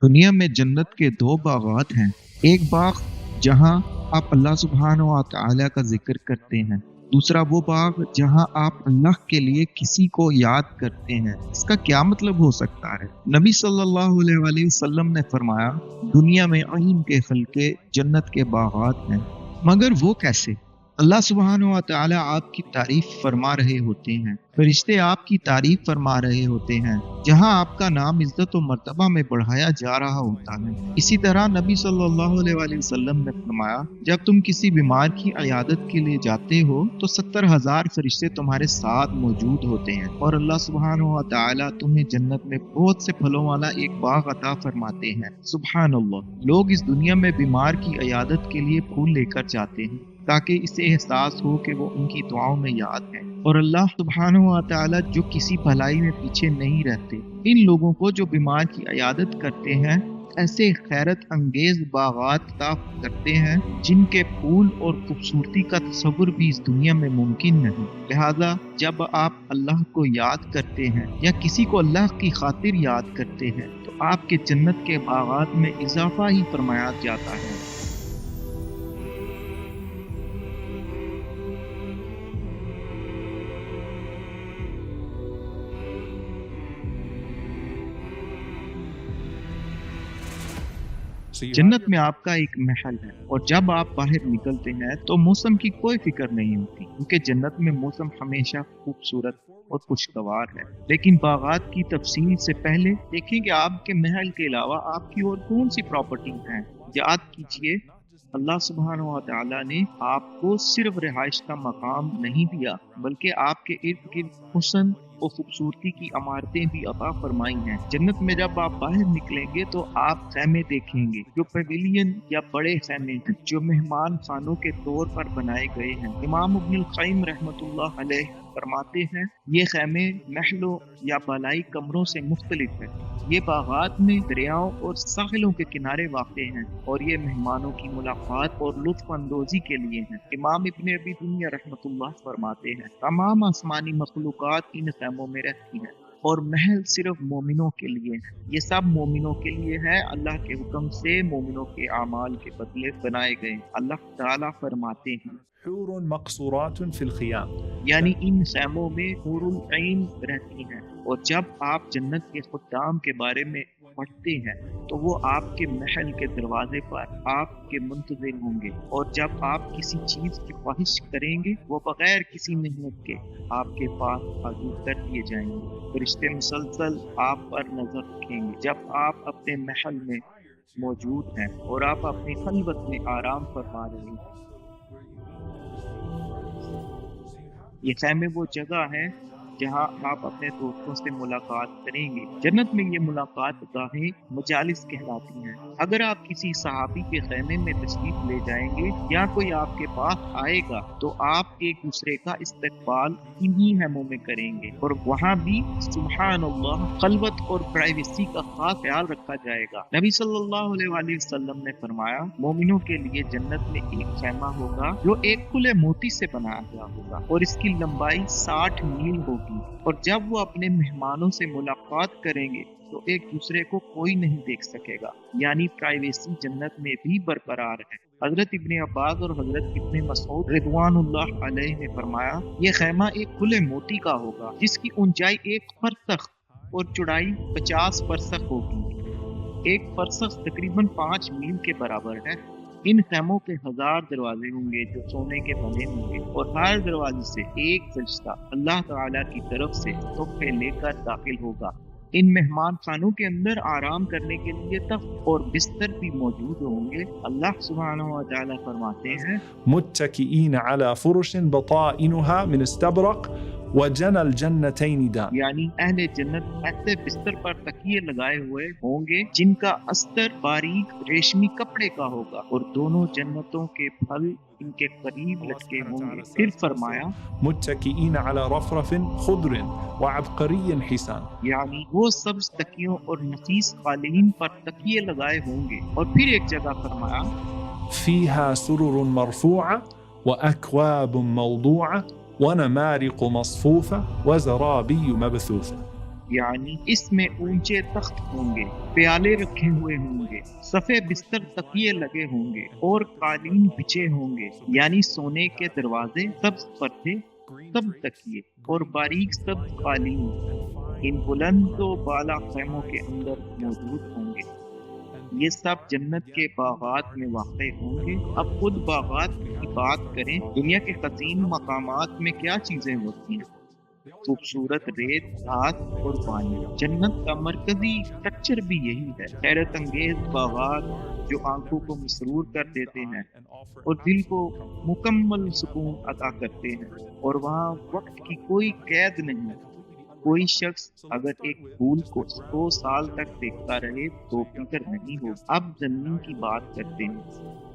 دنیا میں جنت کے دو باغات ہیں، ایک باغ جہاں آپ اللہ سبحانہ و تعالی کا ذکر کرتے ہیں، دوسرا وہ باغ جہاں آپ اللہ کے لیے کسی کو یاد کرتے ہیں۔ اس کا کیا مطلب ہو سکتا ہے؟ نبی صلی اللہ علیہ وآلہ وسلم نے فرمایا، دنیا میں علم کے خلقے جنت کے باغات ہیں، مگر وہ کیسے؟ اللہ سبحانہ و تعالی آپ کی تعریف فرما رہے ہوتے ہیں، فرشتے آپ کی تعریف فرما رہے ہوتے ہیں، جہاں آپ کا نام عزت و مرتبہ میں بڑھایا جا رہا ہوتا ہے۔ اسی طرح نبی صلی اللہ علیہ وآلہ وسلم نے فرمایا، جب تم کسی بیمار کی عیادت کے لیے جاتے ہو تو 70,000 فرشتے تمہارے ساتھ موجود ہوتے ہیں، اور اللہ سبحانہ و تعالی تمہیں جنت میں بہت سے پھلوں والا ایک باغ عطا فرماتے ہیں۔ سبحان اللہ، لوگ اس دنیا میں بیمار کی عیادت کے لیے پھول لے کر جاتے ہیں تاکہ اسے احساس ہو کہ وہ ان کی دعاؤں میں یاد ہے، اور اللہ سبحانہ و تعالی جو کسی بھلائی میں پیچھے نہیں رہتے، ان لوگوں کو جو بیمار کی عیادت کرتے ہیں ایسے خیرت انگیز باغات عطا کرتے ہیں جن کے پھول اور خوبصورتی کا تصور بھی اس دنیا میں ممکن نہیں۔ لہذا جب آپ اللہ کو یاد کرتے ہیں یا کسی کو اللہ کی خاطر یاد کرتے ہیں تو آپ کے جنت کے باغات میں اضافہ ہی فرمایا جاتا ہے۔ جنت میں آپ کا ایک محل ہے، اور جب آپ باہر نکلتے ہیں تو موسم کی کوئی فکر نہیں ہوتی، کیونکہ جنت میں موسم ہمیشہ خوبصورت اور خوشگوار ہے۔ لیکن باغات کی تفصیل سے پہلے دیکھیں کہ آپ کے محل کے علاوہ آپ کی اور کون سی پراپرٹی ہیں۔ یاد کیجئے، اللہ سبحانہ و تعالی نے آپ کو صرف رہائش کا مقام نہیں دیا، بلکہ آپ کے ارد گرد حسن اور خوبصورتی کی عمارتیں بھی عطا فرمائی ہیں۔ جنت میں جب آپ باہر نکلیں گے تو آپ خیمے دیکھیں گے، جو پیویلین یا بڑے خیمے ہیں جو مہمان خانوں کے طور پر بنائے گئے ہیں۔ امام ابن القیم رحمۃ اللہ علیہ فرماتے ہیں، یہ خیمے محلوں یا بالائی کمروں سے مختلف ہیں۔ یہ باغات میں دریاؤں اور ساحلوں کے کنارے واقع ہیں، اور یہ مہمانوں کی ملاقات اور لطف اندوزی کے لیے ہیں۔ امام ابن ابی دنیا رحمۃ اللہ فرماتے ہیں، تمام آسمانی مخلوقات ان خیموں میں رہتی ہیں، اور محل صرف مومنوں کے لیے ہے۔ یہ سب مومنوں کے لیے ہے، اللہ کے حکم سے مومنوں کے اعمال کے بدلے بنائے گئے۔ اللہ تعالیٰ فرماتے ہیں، حور مقصورات فی الخیام، یعنی ان خیموں میں حور العین رہتی ہیں، اور جب آپ جنت کے خدام کے بارے میں پڑھتے ہیں تو وہ آپ کے محل کے دروازے پر آپ کے منتظر ہوں گے، اور جب آپ کسی چیز کی خواہش کریں گے وہ بغیر کسی محنت کے آپ کے پاس حاضر کر دیے جائیں گے۔ فرشتے مسلسل آپ پر نظر رکھیں گے جب آپ اپنے محل میں موجود ہیں اور آپ اپنی خلوت میں آرام فرما رہے ہیں۔ یہ خیمے وہ جگہ ہیں جہاں آپ اپنے دوستوں سے ملاقات کریں گے۔ جنت میں یہ ملاقات گاہیں مجالس کہلاتی ہیں۔ اگر آپ کسی صحابی کے خیمے میں تشریف لے جائیں گے یا کوئی آپ کے پاس آئے گا تو آپ ایک دوسرے کا استقبال انہی خیموں میں کریں گے، اور وہاں بھی سبحان اللہ خلوت اور پرائیویسی کا خاص خیال رکھا جائے گا۔ نبی صلی اللہ علیہ وآلہ وسلم نے فرمایا، مومنوں کے لیے جنت میں ایک خیمہ ہوگا جو ایک کھلے موتی سے بنایا گیا ہوگا، اور اس کی لمبائی 60 میل ہوگی، اور جب وہ اپنے مہمانوں سے ملاقات کریں گے تو ایک دوسرے کو کوئی نہیں دیکھ سکے گا، یعنی پرائیویسی جنت میں بھی برقرار ہے۔ حضرت ابن عباس اور حضرت ابن مسعود رضوان اللہ علیہ نے فرمایا، یہ خیمہ ایک کھلے موتی کا ہوگا جس کی اونچائی 1 فرسخ اور چوڑائی 50 فرسخ ہوگی۔ 1 فرسخ تقریباً 5 میل کے برابر ہے۔ ان خیموں کے 1000 دروازے ہوں گے جو سونے کے بنے ہوں گے، اور ہر دروازے سے ایک فرشتہ اللہ تعالیٰ کی طرف سے تحفے لے کر داخل ہوگا۔ ان مہمان خانوں کے اندر آرام کرنے کے لیے تخت اور بستر بھی موجود ہوں گے۔ اللہ سبحانہ و تعالیٰ فرماتے ہیں، متكئين على فرش بطائنها من استبرق وجنى الجنتين دان، یعنی اہل جنت ایسے بستر پر تکیے لگائے ہوئے ہوں گے جن کا استر باریک ریشمی کپڑے کا ہوگا، اور دونوں جنتوں کے پھل ان کے قریب لٹکے ہوں گے۔ پھر فرمایا، متكئين على رفرف خضر وعبقري حسان، یعنی وہ سبز تکیوں اور نفیس قالین پر تکیے لگائے ہوں گے۔ اور پھر ایک جگہ فرمایا، فيها سرر مرفوعة وأكواب موضوعة ونمارق مصفوفة وزرابي مبثوثة، یعنی اس میں اونچے تخت ہوں گے، پیالے رکھے ہوئے ہوں گے، صفے بستر تکیے لگے ہوں گے اور قالین بچھے ہوں گے، یعنی سونے کے دروازے، سبز پردے، سبز تکیے اور باریک سبز قالین ان بلند و بالا خیموں کے اندر موجود ہوں گے۔ یہ سب جنت کے باغات میں واقع ہوں گے۔ اب خود باغات کی بات کریں، دنیا کے حسین مقامات میں کیا چیزیں ہوتی ہیں؟ خوبصورت ریت، گھاس اور پانی۔ جنت کا مرکزی اسٹرکچر بھی یہی ہے، حیرت انگیز باغات جو آنکھوں کو مسرور کر دیتے ہیں اور دل کو مکمل سکون عطا کرتے ہیں، اور وہاں وقت کی کوئی قید نہیں۔ کوئی شخص اگر ایک پھول کو 100 سال تک دیکھتا رہے تو فکر نہیں ہو۔ اب زمین کی بات کرتے ہیں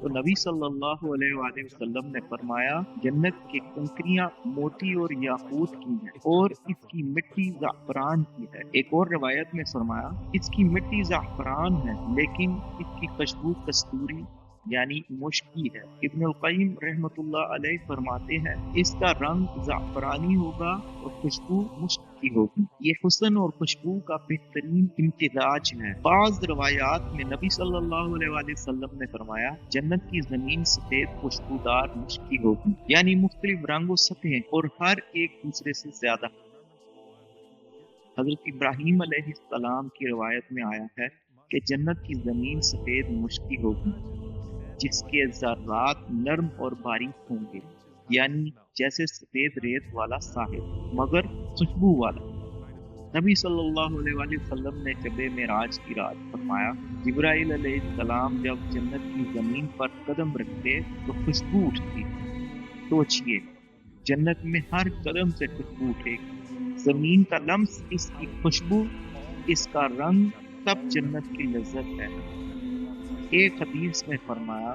تو نبی صلی اللہ علیہ وآلہ وسلم نے فرمایا، جنت کی کنکریاں موتی اور یاقوت کی ہیں اور اس کی مٹی زعفران کی ہے۔ ایک اور روایت میں فرمایا، اس کی مٹی زعفران ہے لیکن اس کی خوشبو کستوری یعنی مشک کی ہے۔ ابن القیم رحمۃ اللہ علیہ فرماتے ہیں، اس کا رنگ زعفرانی ہوگا اور خوشبو مشک کی ہوگی۔ یہ حسن اور خوشبو کا بہترین امتزاج ہے۔ بعض روایات میں نبی صلی اللہ علیہ وآلہ وسلم نے فرمایا، جنت کی زمین سفید خوشبودار مشک کی ہوگی، یعنی مختلف رنگ و سطحیں اور ہر ایک دوسرے سے زیادہ۔ حضرت ابراہیم علیہ السلام کی روایت میں آیا ہے کہ جنت کی زمین سفید مشک کی ہوگی جس کے ذرات نرم اور باریک ہوں گے، یعنی جیسے سفید ریت والا ساحل مگر خوشبو والا۔ نبی صلی اللہ علیہ وآلہ وسلم نے شب معراج کی رات فرمایا، جبرائیل علیہ السلام جب جنت کی زمین پر قدم رکھتے تو خوشبو اٹھتی۔ سوچئے، جنت میں ہر قدم سے خوشبو اٹھے گی، زمین کا لمس اس کی خوشبو، اس کا رنگ، سب جنت کی لذت ہے۔ ایک حدیث میں فرمایا،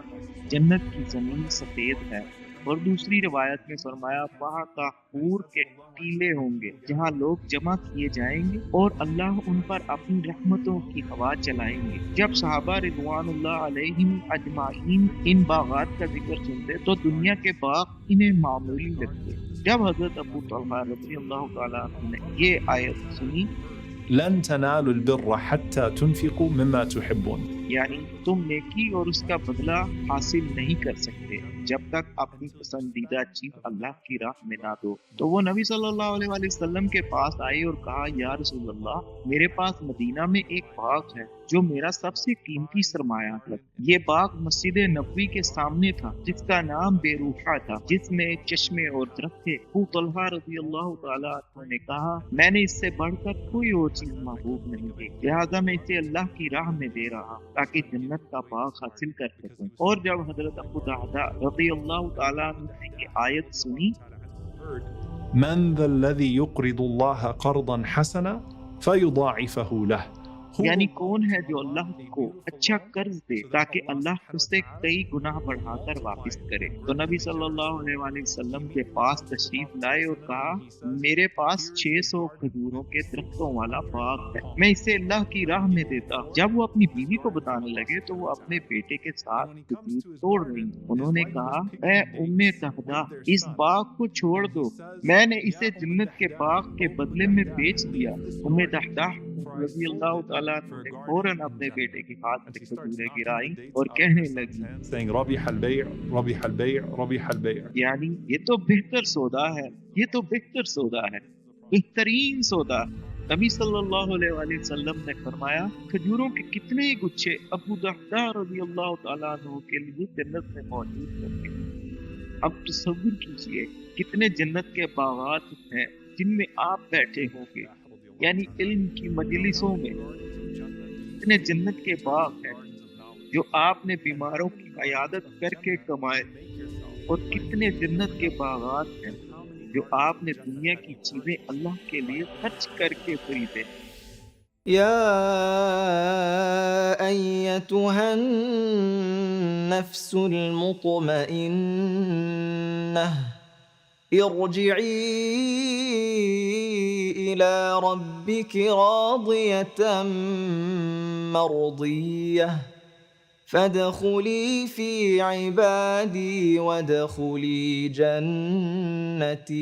جنت کی زمین سفید ہے، اور دوسری روایت میں فرمایا، وہاں کافور کے ٹیلے ہوں گے جہاں لوگ جمع کیے جائیں گے اور اللہ ان پر اپنی رحمتوں کی ہوا چلائیں گے۔ جب صحابہ رضوان اللہ علیہم اجمعین ان باغات کا ذکر سنتے تو دنیا کے باغ انہیں معمولی لگتے۔ جب حضرت ابو طلحہ رضی اللہ تعالیٰ عنہ نے یہ آیت سنی، لن تنالوا البر حتى تنفقوا مما تحبون، یعنی تم نیکی اور اس کا بدلہ حاصل نہیں کر سکتے جب تک اپنی پسندیدہ چیز اللہ کی راہ میں نہ دو۔ تو وہ نبی صلی اللہ علیہ وآلہ وسلم کے پاس آئے اور کہا، یا رسول اللہ، میرے پاس مدینہ میں ایک باغ ہے جو میرا سب سے قیمتی سرمایہ ہے۔ یہ باغ مسجد نبوی کے سامنے تھا جس کا نام بے روحہ تھا، جس میں چشمے اور درخت تھے۔ ابو طلحہ رضی اللہ تعالیٰ عنہ نے کہا، میں نے اس سے بڑھ کر کوئی اور چیز محبوب نہیں دی، لہٰذا میں اسے اللہ کی راہ میں دے رہا تاکہ جنت کا باغ حاصل کر سکوں۔ اور جب حضرت ابو درداء رضی اللہ تعالیٰ عنہ نے یہ آیت سنی، من ذا الذي يقرض الله قرضا حسنا فيضاعفه له، یعنی کون ہے جو اللہ کو اچھا قرض دے تاکہ اللہ اسے کئی گناہ بڑھا کر واپس کرے۔ تو نبی صلی اللہ علیہ وآلہ وسلم کے پاس تشریف لائے اور کہا، میرے پاس 600 کھجوروں کے درختوں والا باغ ہے، میں اسے اللہ کی راہ میں دیتا ہوں۔ جب وہ اپنی بیوی کو بتانے لگے تو وہ اپنے بیٹے کے ساتھ کھجور توڑ رہی۔ انہوں نے کہا، اے ام دہدہ، اس باغ کو چھوڑ دو، میں نے اسے جنت کے باغ کے بدلے میں بیچ دیا۔ ام دہدہ رضی اللہ تعالیٰ نے فوراً اپنے بیٹے کے ہاتھ سے کھجوریں گرائی اور کہنے لگی، saying ربح البيع ربح البيع ربح البيع، یعنی یہ تو بہتر سودا ہے، یہ تو بہتر سودا ہے، بہترین سودا۔ نبی صلی اللہ علیہ وآلہ وسلم نے فرمایا، کھجوروں کے کتنے ہی گچھے ابو درداء رضی اللہ تعالیٰ عنہ کے لیے جنت میں موجود ہوں گے۔ اب تصور کیجئے کتنے جنت کے باغات ہیں جن میں آپ بیٹھے ہوں گے، یعنی علم کی مجلسوں میں۔ کتنے جنت کے باغ ہیں جو آپ نے بیماروں کی عیادت کر کے کمائے، اور کتنے جنت کے باغات ہیں جو آپ نے دنیا کی چیزیں اللہ کے لیے خرچ کر کے خریدے۔ یا ایتھا النفس المطمئنہ ارجعی الی ربک راضیۃ مرضیہ فادخلی فی عبادی وادخلی جنتی۔